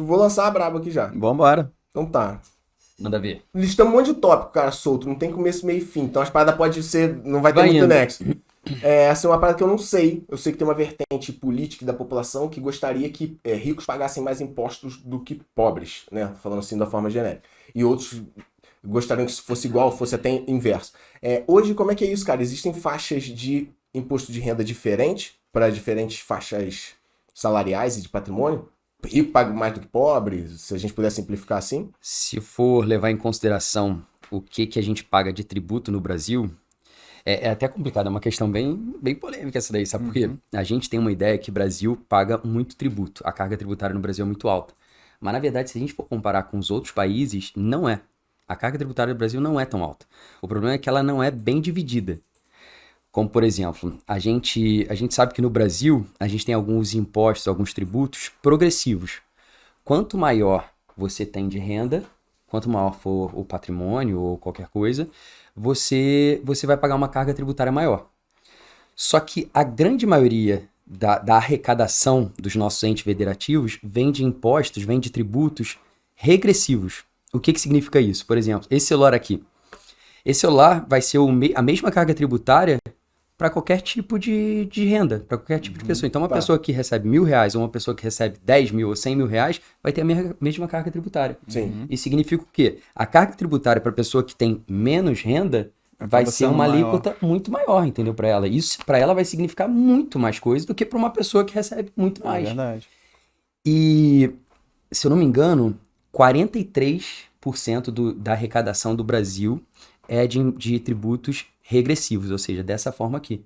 vou lançar a braba aqui já. Vambora. Então tá. Manda ver. Listamos um monte de tópico, cara, solto. Não tem começo, meio e fim. Então as paradas pode ser... Não vai ter muito indo. nexo. Essa é uma parada que eu não sei. Eu sei que tem uma vertente política da população que gostaria que ricos pagassem mais impostos do que pobres, né? Falando assim da forma genérica. E outros gostariam que isso fosse igual, fosse até inverso. Hoje, como é que é isso, cara? Existem faixas de imposto de renda diferentes para diferentes faixas salariais e de patrimônio? Rico paga mais do que pobre, se a gente puder simplificar assim? Se for levar em consideração o que a gente paga de tributo no Brasil, é até complicado, é uma questão bem polêmica essa daí, sabe por quê? A gente tem uma ideia que o Brasil paga muito tributo, a carga tributária no Brasil é muito alta. Mas, na verdade, se a gente for comparar com os outros países, não é. A carga tributária do Brasil não é tão alta. O problema é que ela não é bem dividida. Como, por exemplo, a gente sabe que no Brasil a gente tem alguns impostos, alguns tributos progressivos. Quanto maior você tem de renda, quanto maior for o patrimônio ou qualquer coisa, você vai pagar uma carga tributária maior. Só que a grande maioria da arrecadação dos nossos entes federativos vem de impostos, vem de tributos regressivos. O que significa isso? Por exemplo, esse celular aqui. Esse celular vai ser a mesma carga tributária para qualquer tipo de renda, para qualquer tipo de pessoa. Então, uma pessoa que recebe R$1.000 ou uma pessoa que recebe 10 mil ou 100 mil reais vai ter a mesma carga tributária. Sim. Isso significa o quê? A carga tributária para a pessoa que tem menos renda vai ser uma alíquota muito maior, entendeu? Para ela. Isso, para ela, vai significar muito mais coisa do que para uma pessoa que recebe muito mais. É verdade. E, se eu não me engano, 43% da arrecadação do Brasil é de tributos regressivos, ou seja, dessa forma aqui.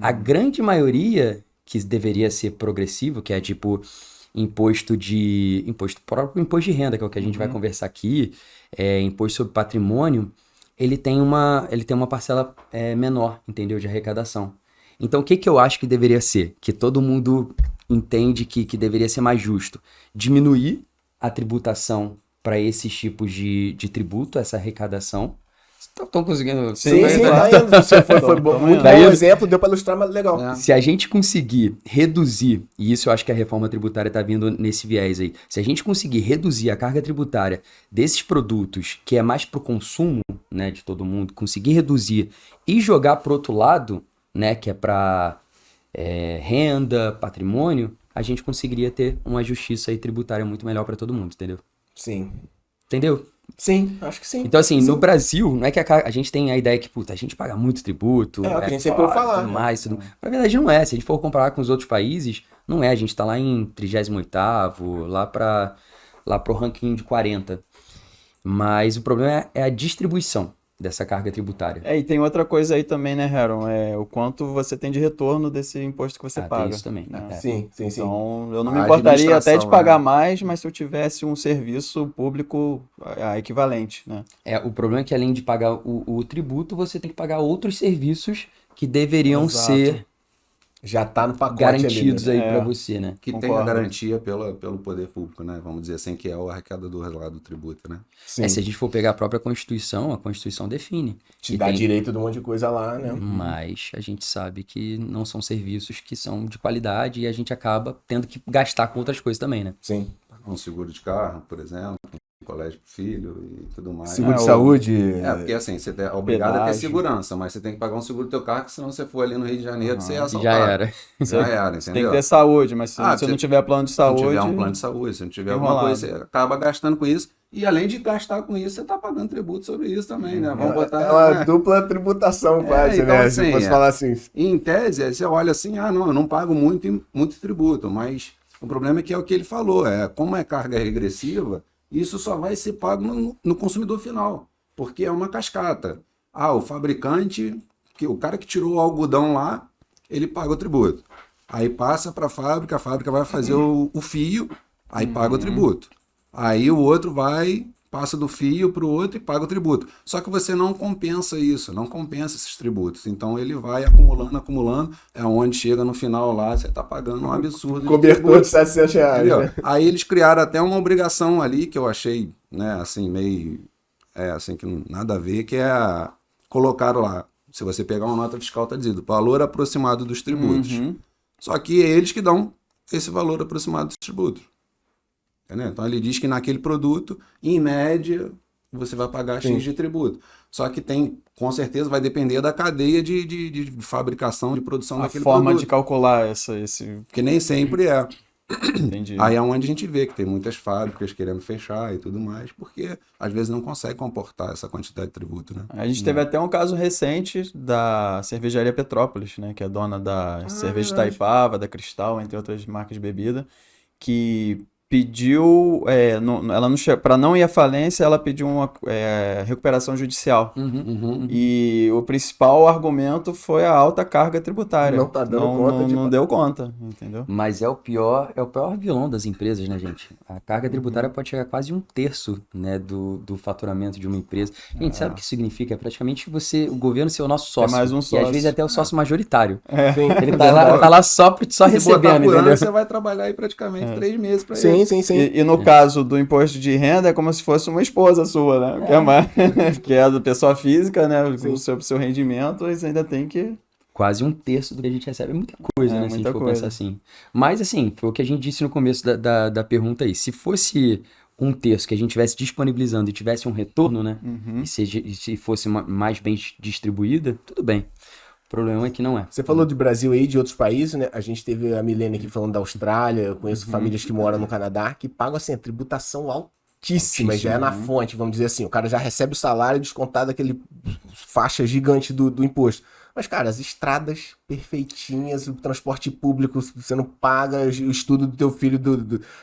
A grande maioria, que deveria ser progressivo, que é tipo próprio imposto de renda, que é o que a gente vai conversar aqui, imposto sobre patrimônio, ele tem uma parcela menor, entendeu, de arrecadação. Então, o que eu acho que deveria ser? Que todo mundo entende que deveria ser mais justo. Diminuir a tributação para esses tipos de tributo, essa arrecadação. Estão conseguindo... Sim, tá indo. Você foi muito bom exemplo, deu para ilustrar, mas legal. Se a gente conseguir reduzir, e isso eu acho que a reforma tributária está vindo nesse viés aí, se a gente conseguir reduzir a carga tributária desses produtos, que é mais para o consumo, né, de todo mundo, conseguir reduzir e jogar para o outro lado, né, que é para renda, patrimônio, a gente conseguiria ter uma justiça aí tributária muito melhor para todo mundo, entendeu? Sim. Entendeu? Sim, acho que sim. Então, assim, sim. No Brasil, não é que a gente tem a ideia que, puta, a gente paga muito tributo. É o que a gente sempre ouve falar. Tudo mais, tudo. Na verdade, não é. Se a gente for comparar com os outros países, não é. A gente tá lá em 38º, lá pro ranking de 40. Mas o problema é a distribuição dessa carga tributária. E tem outra coisa aí também, né, Heron? O quanto você tem de retorno desse imposto que você paga. Tem isso também. Né? Sim. Então, eu não me importaria até de pagar mais, mas se eu tivesse um serviço público equivalente, né? O problema é que além de pagar o tributo, você tem que pagar outros serviços que deveriam ser... Já tá no pacote garantidos ali, aí para você, né? Que tem a garantia pelo poder público, né? Vamos dizer assim, que é o arrecadador lá do tributo, né? Sim. Se a gente for pegar a própria Constituição, a Constituição define. Te dá direito de um monte de coisa lá, né? Mas a gente sabe que não são serviços que são de qualidade e a gente acaba tendo que gastar com outras coisas também, né? Sim. Um seguro de carro, por exemplo, colégio pro filho e tudo mais. Seguro de saúde. Porque assim, você é obrigado a ter segurança, mas você tem que pagar um seguro do teu carro, que senão você for ali no Rio de Janeiro, você é assaltado. Já era. Já era, entendeu? Você tem que ter saúde, mas se você não tiver plano de saúde... Se não tiver um plano de saúde, se não tiver alguma coisa, você acaba gastando com isso. E além de gastar com isso, você tá pagando tributo sobre isso também, né? Vamos botar... É uma dupla tributação quase, então, né? Assim, se fosse falar assim. Em tese, você olha assim, não, eu não pago muito tributo, mas o problema é que é o que ele falou, como é carga regressiva, isso só vai ser pago no consumidor final, porque é uma cascata. O fabricante, o cara que tirou o algodão lá, ele paga o tributo. Aí passa para a fábrica vai fazer o fio, aí paga o tributo. Aí o outro passa do fio para o outro e paga o tributo. Só que você não compensa isso, não compensa esses tributos. Então ele vai acumulando, é onde chega no final lá, você está pagando um absurdo. Cobertor de R$700. Né? Aí eles criaram até uma obrigação ali, que eu achei, né, assim, meio, assim, que nada a ver, que colocaram lá, se você pegar uma nota fiscal, está dizendo, valor aproximado dos tributos. Só que é eles que dão esse valor aproximado dos tributos. Entendeu? Então ele diz que naquele produto, em média, você vai pagar X de tributo. Só que com certeza vai depender da cadeia de fabricação, de produção daquele produto. A forma de calcular esse... Porque nem sempre é. Entendi. Aí é onde a gente vê que tem muitas fábricas querendo fechar e tudo mais, porque às vezes não consegue comportar essa quantidade de tributo, né? A gente teve até um caso recente da cervejaria Petrópolis, né, que é dona da cerveja Itaipava, da Cristal, entre outras marcas de bebida, que pediu, ela não para não ir à falência, ela pediu uma recuperação judicial. E o principal argumento foi a alta carga tributária. Não tá dando conta. Não deu conta, entendeu? Mas é o pior vilão das empresas, né, gente? A carga tributária pode chegar a quase 1/3, né, do faturamento de uma empresa. Gente, sabe o que significa? É praticamente o governo ser o nosso sócio. É mais um sócio. E às vezes até o sócio majoritário. Sim. Ele tá lá só recebendo, entendeu? Você vai trabalhar aí praticamente 3 meses para ele. Sim. E no caso do imposto de renda, é como se fosse uma esposa sua, né? Que é mais, que é da pessoa física, né? O seu rendimento, você ainda tem que... Quase 1/3 do que a gente recebe é muita coisa, né? Se a gente for pensar assim. Mas, assim, foi o que a gente disse no começo da pergunta aí. Se fosse 1/3 que a gente tivesse disponibilizando e tivesse um retorno, né? E se fosse mais bem distribuída, tudo bem. O problema é que não é. Você falou do Brasil aí, de outros países, né? A gente teve a Milene aqui falando da Austrália, eu conheço famílias que moram no Canadá, que pagam, assim, a tributação altíssima, já é na fonte, vamos dizer assim. O cara já recebe o salário descontado daquele faixa gigante do imposto. Mas, cara, as estradas perfeitinhas, o transporte público, você não paga, o estudo do teu filho,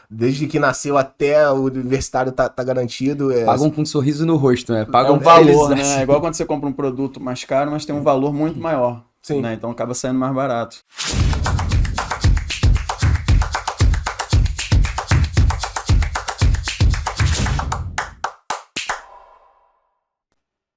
desde que nasceu até o universitário tá garantido. Pagam com um sorriso no rosto, né? É Pagam um valor, né? É igual quando você compra um produto mais caro, mas tem um valor muito maior. Sim. Né? Então acaba saindo mais barato.